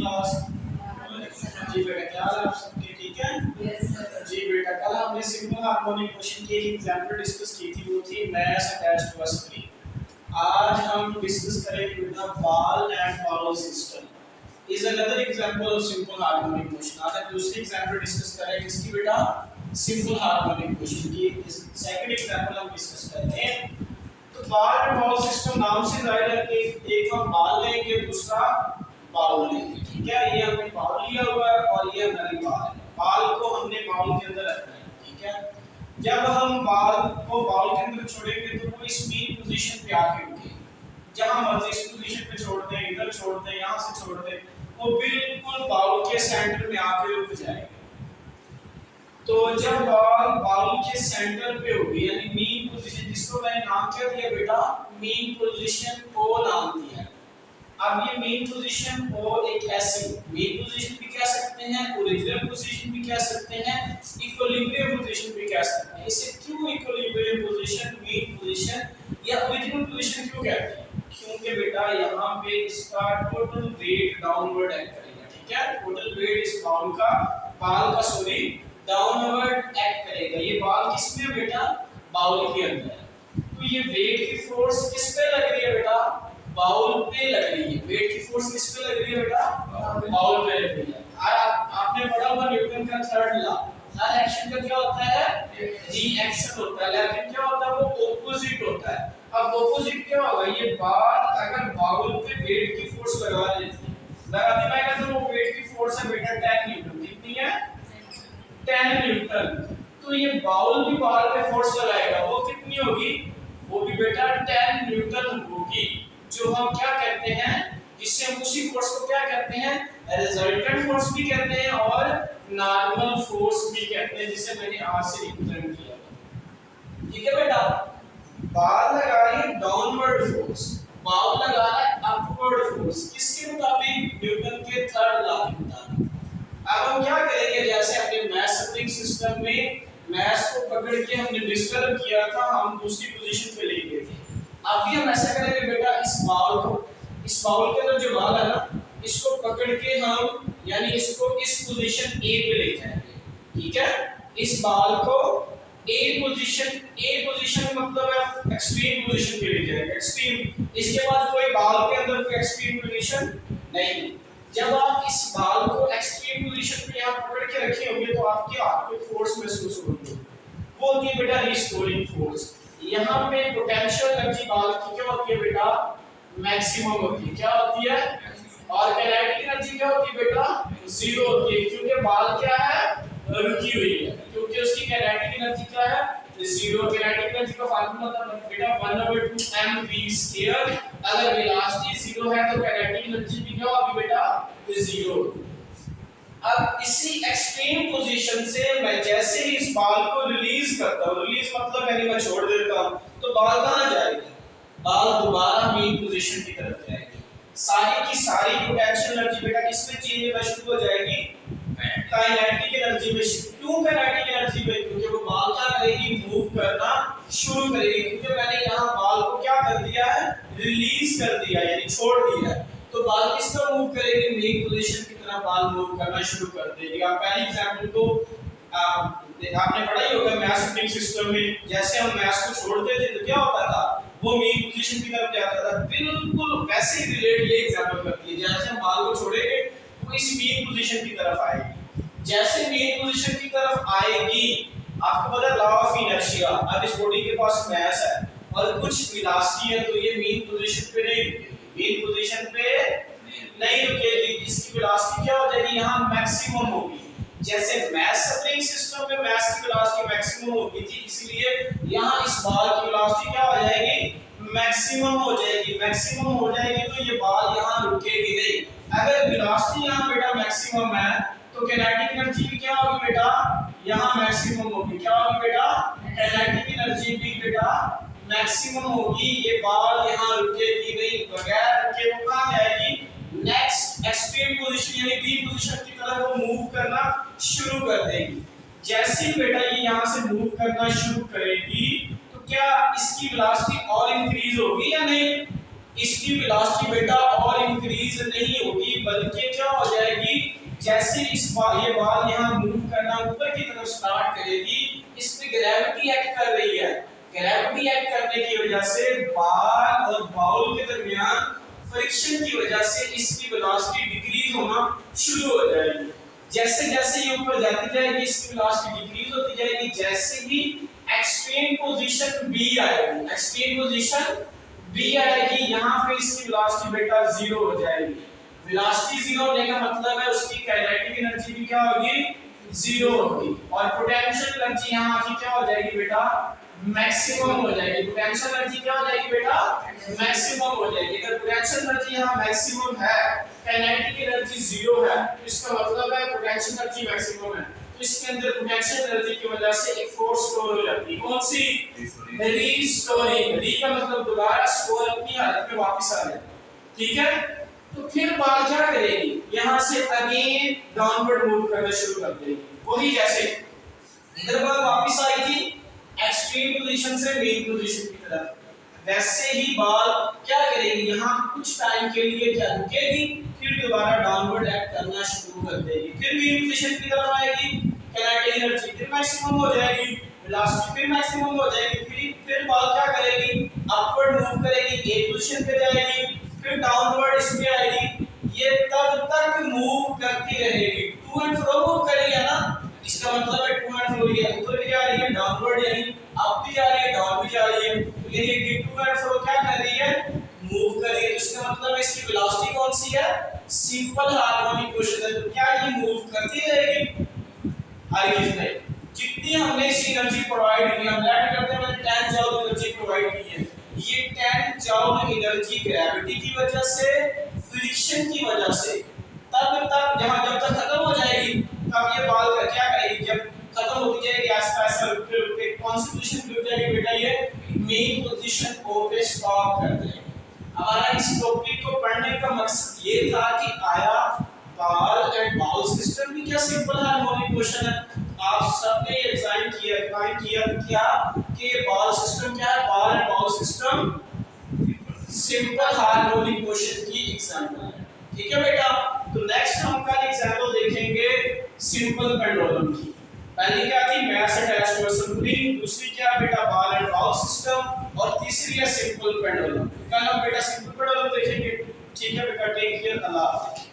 Class. जी बेटा क्या हाल है आप सबके, ठीक है? जी बेटा कल हमने सिंपल हार्मोनिक मोशन की एक एग्जांपल डिस्कस की थी, वो थी mass attached to a spring. आज हम डिस्कस करेंगे बेटा ball and bowl system is another example of simple harmonic motion। आज हम दूसरी एग्जांपल डिस्कस करेंगे इसकी बेटा सिंपल हार्मोनिक मोशन की। सेकंड एग्जांपल हम डिस्कस करते हैं। तो बॉल एंड बाउल सिस्टम नाम से जाहिर है कि एक हम बॉल लेंगे दूसरा बाउल लेंगे, ठीक है? ये हमने बाउल लिया हुआ है और ये हमारी बॉल है। बॉल को हमने बाउल के अंदर रखना है, ठीक है? जब हम बॉल को बाउल के अंदर छोड़ेंगे तो वो इस मीन पोजीशन पे आके रुकेगी। जहां मर्जी इस पोजीशन पे छोड़ दें, इधर छोड़ दें, यहां से छोड़ दें, वो बिल्कुल बाउल के सेंटर में आके रुक जाएगी। तो जब बॉल बाउल के सेंटर पे होगी यानी मीन पोजीशन, जिसको मैंने नाम क्या दिया बेटा, मीन पोजीशन ओ नाम दिया। अब ये मीन पोजीशन ओ एक ऐसी मीन पोजीशन भी कह सकते हैं, ओरिजिनल पोजीशन भी कह सकते हैं, इक्विलिब्रियम पोजीशन भी कह सकते हैं। इसे क्यों इक्विलिब्रियम पोजीशन, मीन पोजीशन या ओरिजिनल पोजीशन क्यों कहते हैं? क्योंकि बेटा यहाँ पे इसका टोटल वेट डाउनवर्ड एक्ट करेगा, ठीक है? टोटल वेट इस बाल का सॉरी डाउनवर्ड एक्ट करेगा। ये बाल किसमें है बेटा, बाउल के अंदर है। तो ये वेट की फोर्स किस पे लग रही है बेटा, बाउल पे लग रही है। वेट की फोर्स किस पे लग रही है बेटा, बाउल पे लग रही है। आपने पढ़ा होगा न्यूटन का थर्ड लॉ, हर एक्शन का क्या होता है, रिएक्शन होता है, लेकिन क्या होता है वो ऑपोजिट होता है। अब ऑपोजिट क्या होगा, ये बाल अगर बाउल पे वेट की फोर्स लगा देती है तो वो वेट की फोर्स है बेटा 10 न्यूटन। कितनी है, 10 न्यूटन। तो ये बाउल भी बाल पे फोर्स लगाएगा, वो कितनी होगी, वो भी बेटा 10 न्यूटन होगी। जो हम क्या कहते हैं, जिससे हम उसी फोर्स को क्या कहते हैं, रिजल्टेंट फोर्स भी कहते हैं और नॉर्मल फोर्स भी कहते हैं, जिसे मैंने आज से रिप्रेजेंट किया। ठीक है बेटा, बाल लगा रही है डाउनवर्ड फोर्स, बाउल लगा रहा है अपवर्ड फोर्स। किसके मुताबिक, न्यूटन के थर्ड लॉ के मुताबिक। अब हम क्या करेंगे, जैसे अपने मास स्प्रिंग सिस्टम में मास को पकड़ के हमने डिस्टर्ब किया था, हम दूसरी पोजीशन पे ले गए थे। अब भी हम ऐसा करेंगे बेटा, इस बाउल के अंदर जो बाल है ना, इसको पकड़ के हम यानी इसको इस पोजीशन ए पे ले जाएंगे, ठीक है? इस बाल को ए पोजीशन मतलब है एक्सट्रीम पोजीशन पे ले जाएंगे, एक्सट्रीम। इसके बाद कोई बाल के अंदर कोई एक्सट्रीम पोजीशन नहीं। जब आप इस बाल को एक्सट्रीम पोजीशन पे यहां पकड़ के रखे होंगे तो आपके हाथ पे फोर्स महसूस होगी, वो होती है बेटा रिस्टोरिंग फोर्स। यहां पे पोटेंशियल एनर्जी बाल की क्या होती है बेटा, मैक्सिमम होती है। क्या होती है, और काइनेटिक एनर्जी क्या होती है बेटा, जीरो होती है, क्योंकि बाल क्या है, रुकी हुई है, क्योंकि उसकी काइनेटिक एनर्जी क्या है, जीरो। काइनेटिक एनर्जी का फार्मूला था बेटा 1/2mv²। अगर वेलोसिटी जीरो है तो काइनेटिक एनर्जी भी क्या होगी बेटा, जीरो। अब इसी एक्सट्रीम पोजीशन से मैं जैसे ही इस बाल को रिलीज करता हूं, रिलीज मतलब यानी मैं छोड़ देता हूं, तो बाल कहां जाएगा, बाल दोबारा मेन पोजीशन की तरफ जाएगी। सारी की सारी पोटेंशियल एनर्जी बेटा किसमें चेंज होना शुरू हो जाएगी, काइनेटिक एनर्जी में। क्यों काइनेटिक एनर्जी में, क्योंकि वो बाल क्या करेगी, मूव करना शुरू करेगी। क्योंकि मैंने यहां बाल को क्या कर दिया है, रिलीज कर दिया यानी छोड़ दिया है, तो बाल किस तरह मूव करेगी, मेन पोजीशन की तरफ बाल मूव करना शुरू कर देगी। आप पहली एग्जांपल तो आपने पढ़ा ही होगा मास स्प्रिंग सिस्टम में, जैसे हम मास को छोड़ते थे तो क्या होता था, वो मेन पोजीशन की तरफ जाता था। बिल्कुल वैसे ही रिलेट ये एग्जांपल करती है, जैसे हम बाल को छोड़ेंगे वो इस मेन पोजीशन की तरफ आएगी। जैसे मेन पोजीशन की तरफ आएगी, आपको पता है लॉ ऑफ इनर्शिया, अब इस बॉडी के पास मास है और कुछ वेलोसिटी है, तो ये मेन पोजीशन पे नहीं रुकेगी, मेन पोजीशन पे नहीं रुकेगी। इसकी वेलोसिटी क्या हो जाएगी, यहाँ मैक्सिमम होगी। जैसे मास स्प्रिंग सिस्टम में मास की वेलोसिटी मैक्सिमम होगी थी, इसलिए यहाँ इस बाल की वेलोसिटी क्या हो जाएगी, मैक्सिमम हो जाएगी। मैक्सिमम हो जाएगी तो ये बाल यहाँ रुकेगी नहीं। अगर वेलोसिटी यहाँ बेटा मैक्सिमम है तो काइनेटिक एनर्जी भी क्या होगी बेटा, यहाँ मैक्सिमम होगी। क्या होगी बेटा, काइनेटिक एनर्जी भी बेटा मैक्सिमम होगी। ये बाल यहाँ रुकेगी नहीं, बगैर रुके वो कहाँ जाएगी, नेक्स्ट एक्सट्रीम पोजीशन यानी बी पोजीशन की तरफ वो मूव करना शुरू कर देगी। जैसे ही बेटा ये यहाँ से मूव करना शुरू करेगी तो क्या इसकी वेलोसिटी और इंक्रीज होगी या नहीं, इसकी वेलोसिटी बेटा और इंक्रीज नहीं होगी, बल्कि क्या हो जैसे इस बाल ये बाल यहाँ मूव करना ऊपर की तरफ स्टार्ट करेगी, इस पे ग्रेविटी एक्ट कर रही है। ग्रेविटी एक्ट करने की वजह से बाल और बाउल के दरमियान फ्रिक्शन की वजह से इसकी वेलोसिटी डिक्रीज होना शुरू हो जाएगी। जैसे जैसे ये ऊपर जाती जाएगी इसकी वेलोसिटी डिक्रीज होती जाएगी। जैसे ही एक्सट्रीम पोजीशन बी आएगी, एक्सट्रीम पोजीशन बी आएगी, यहाँ पे इसकी वेलोसिटी बेटा जीरो हो जाएगी। वेलोसिटी जीरो होने का मतलब है उसकी काइनेटिक एनर्जी भी क्या होगी, जीरो होगी। और पोटेंशियल एनर्जी यहाँ की क्या हो जाएगी बेटा, मैक्सिमम हो जाएगी। पोटेंशियल एनर्जी क्या हो जाएगी बेटा, मैक्सिमम हो जाएगी। अगर पोटेंशियल एनर्जी यहाँ मैक्सिमम है, काइनेटिक एनर्जी जीरो है, तो इसका मतलब है पोटेंशियल एनर्जी मैक्सिमम है। तो इसके अंदर पोटेंशियल एनर्जी की वजह से एक फोर्स स्टोर हो जाती है। कौन सी, रीस्टोरिंग। री का मतलब दोबारा स्टोर अपनी हालत में वापस आ जाए, ठीक है। तो फिर बाल क्या करेगी, यहाँ से अगेन डाउनवर्ड मूव करना शुरू कर देगी। वही जैसे इधर बाल वापस आई थी एक्सट्रीम पोजीशन से मेन पोजीशन की तरफ, वैसे ही बाल क्या करेगी, यहाँ कुछ टाइम के लिए क्या रुकेगी, फिर दोबारा डाउनवर्ड एक्ट करना शुरू कर देगी। फिर मेन पोजीशन की तरफ आएगी, काइनेटिक एनर्जी फिर मैक्सिमम हो जाएगी, वेलोसिटी फिर मैक्सिमम हो जाएगी। फिर बाल क्या करेगी, अपवर्ड मूव करेगी, एक पोजीशन पे जाएगी, फिर डाउनवर्ड इस पे आएगी। ये तब तक मूव करती रहेगी, टू एंड फ्रो मूव करेगी ना, इसका मतलब है टू एंड फ्रो, ये ऊपर भी जा रही है डाउनवर्ड, यानी अप भी जा रही है डाउन भी जा रही है। तो ये टू एंड फ्रो क्या कर रही है, मूव कर रही है। तो इसका मतलब है इसकी वेलोसिटी कौन सी है, सिंपल हार्मोनिक मोशन है। तो क्या ये मूव करती रहेगी, हर चीज में जितनी हमने इसी एनर्जी प्रोवाइड की, हम ऐड करते हैं, मैंने 10 जूल एनर्जी प्रोवाइड की है। ये 10 जूल एनर्जी ग्रेविटी की वजह से, फ्रिक्शन की वजह से, तब तक जब तक खत्म हो जाएगी, तब ये बाल का क्या करेगी, जब खत्म होती जाएगी आसपास रुकते रुकते कौन सी पोजीशन पे रुक जाएगी बेटा, ये मेन पोजीशन ओ पे स्टॉप कर देगी। हमारा इस टॉपिक को पढ़ने का मकसद ये था कि आया बाल एंड बाउल सिस्टम भी क्या सिंपल हार्मोनिक मोशन है। आप सबने ये डिजाइन किया, डिफाइन किया क्या कि बाल सिस्टम क्या है, ball and bowl system simple harmonic motion की एग्जांपल है, ठीक है बेटा। तो नेक्स्ट हम कल एग्जांपल देखेंगे सिंपल पेंडुलम की। पहली क्या थी, mass attached to a spring, दूसरी क्या बेटा बॉल एंड बाउल सिस्टम, और तीसरी है सिंपल पेंडुलम। कल हम बेटा सिंपल पेंडुलम देखेंगे, ठीक है बेटा। टेक केयर, अल्लाह हाफिज़।